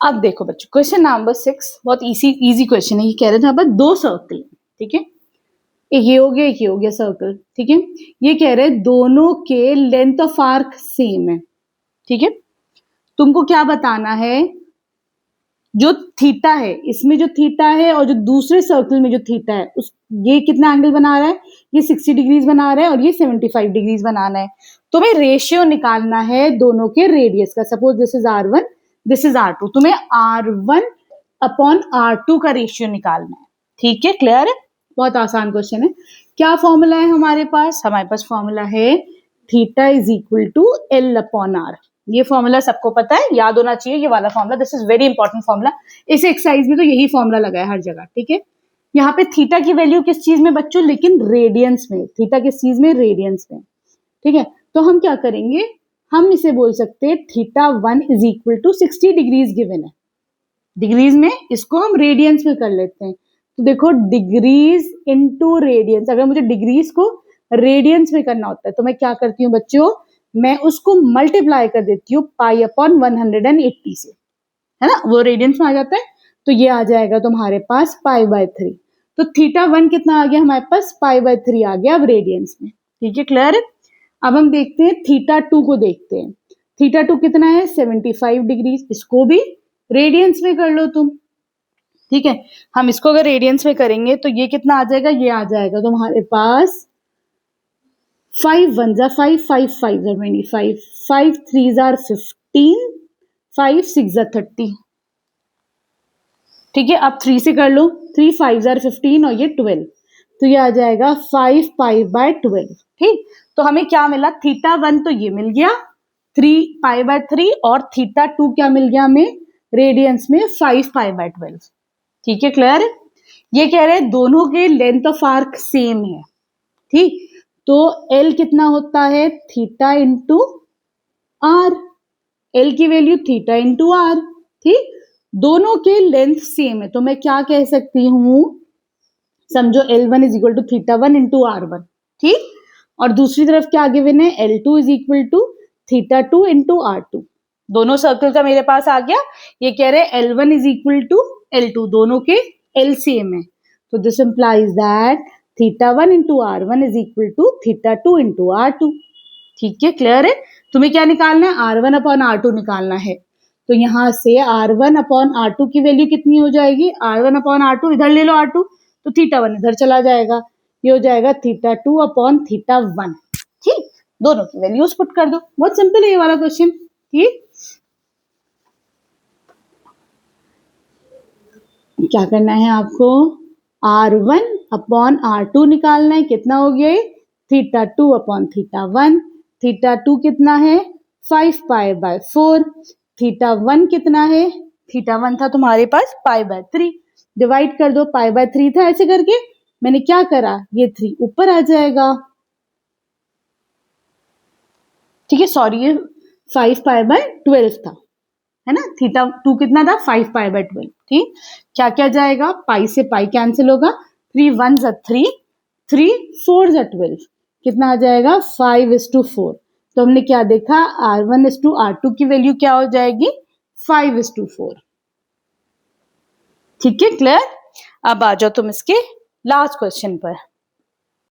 अब देखो बच्चों, क्वेश्चन नंबर 6 बहुत इजी क्वेश्चन है। ये कह रहे थे यहाँ पर दो सर्कल, ठीक है, एक ये हो गया, एक ये हो गया सर्कल, ठीक है। ये कह रहे हैं दोनों के लेंथ ऑफ आर्क सेम है, ठीक है। तुमको क्या बताना है, जो थीटा है, इसमें जो थीटा है और जो दूसरे सर्कल में जो थीटा है, उस ये कितना एंगल बना रहा है, ये 60 डिग्रीज बना रहा है और ये 75 डिग्रीज बनाना है। तुम्हें रेशियो निकालना है दोनों के रेडियस का। Suppose this is R1, this is R2, तुम्हें R1 अपॉन R2 का रेशियो निकालना है, ठीक है। क्लियर है, बहुत आसान क्वेश्चन है। क्या फॉर्मूला है हमारे पास फॉर्मूला है theta is equal to L upon R। ये फॉर्मूला सबको पता है, याद होना चाहिए ये वाला formula, this is very important formula. इस एक्सरसाइज में तो यही फॉर्मूला लगा है हर जगह, ठीक है। यहाँ पे थीटा की वैल्यू किस चीज में बच्चों, लेकिन रेडियंस में। थीटा किस चीज में, रेडियंस में, ठीक है। तो हम क्या करेंगे, हम इसे बोल सकते हैं theta 1 is equal to 60 degrees given है, डिग्रीज में, इसको हम रेडियंस में कर लेते हैं। तो देखो डिग्रीज इनटू रेडियंस, अगर मुझे डिग्रीज को रेडियंस में करना होता है तो मैं क्या करती हूँ बच्चों, मैं उसको मल्टीप्लाई कर देती हूँ पाई अपॉन 180 से, है ना, वो रेडियंस में आ जाता है। तो ये आ जाएगा तुम्हारे पास पाई बाय 3। तो थीटा 1 कितना आ गया हमारे पास, पाई बाय 3 आ गया अब रेडियंस में, ठीक है। क्लियर है। अब हम देखते हैं थीटा 2 को देखते हैं। थीटा 2 कितना है, 75 डिग्री, इसको भी रेडियंस में कर लो तुम, ठीक है। हम इसको अगर रेडियंस में करेंगे तो ये कितना आ जाएगा, ये आ जाएगा तुम्हारे पास 5 1 जा 5, 5 5 जा 25, 5 3 जा 15, 5 6 जा 30, ठीक है। अब 3 से कर लो, 3 5 जा 15 और ये 12, तो ये आ जाएगा 5 पाई बाय 12, ठीक। तो हमें क्या मिला, थीटा 1 तो ये मिल गया 3 पाई बाय 3 और थीटा 2 क्या मिल गया हमें, रेडियंस में 5 पाई बाय 12, ठीक है। क्लियर है। ये कह रहे हैं दोनों के लेंथ ऑफ आर्क सेम है, ठीक। तो L कितना होता है, थीटा इंटू आर, L की वैल्यू थीटा इंटू आर, ठीक। दोनों के लेंथ सेम है तो मैं क्या कह सकती हूं, समझो L1 is equal to theta 1 into R1, ठीक। और दूसरी तरफ क्या गिवन है, L2 is equal to theta 2 into R2। दोनों सर्कल का मेरे पास आ गया। ये कह रहे हैं L1 is equal to L2, दोनों के L सेम है, तो this implies that theta 1 into R1 is equal to theta 2 into R2, ठीक है। क्लियर है। तुम्हें क्या निकालना है, R1 अपॉन R2 निकालना है। तो यहां से R1 अपॉन R2 की वैल्यू कितनी हो जाएगी, R1 अपॉन R2, इधर ले लो R2, तो थीटा 1 इधर चला जाएगा, ये हो जाएगा थीटा 2 अपॉन थीटा 1, ठीक। दोनों की वैल्यूज पुट कर दो, बहुत सिंपल है ये वाला क्वेश्चन, ठीक। क्या करना है आपको, R1 अपॉन R2 निकालना है, कितना हो गया, थीटा 2 अपॉन थीटा 1, थीटा 2 कितना है 5 पाई बाय 4, थीटा 1 कितना है, थीटा 1 था तुम्हारे पास पाई बाय 3, डिवाइड कर दो, पाई बाय 3 था, ऐसे करके मैंने क्या करा, ये 3 ऊपर आ जाएगा, ठीक है। सॉरी, ये 5 पाई बाय 12 था, है ना, थीटा 2 कितना था 5 पाई बाय 12, ठीक। क्या क्या जाएगा, पाई से पाई कैंसिल होगा, 3 1 जा 3, 3 4 जा 12, कितना आ जाएगा 5:4। तो हमने क्या देखा, R1:R2 की वैल्यू क्या हो जाएगी 5:4, ठीक है। क्लियर। अब आ जाओ तुम इसके लास्ट क्वेश्चन पर।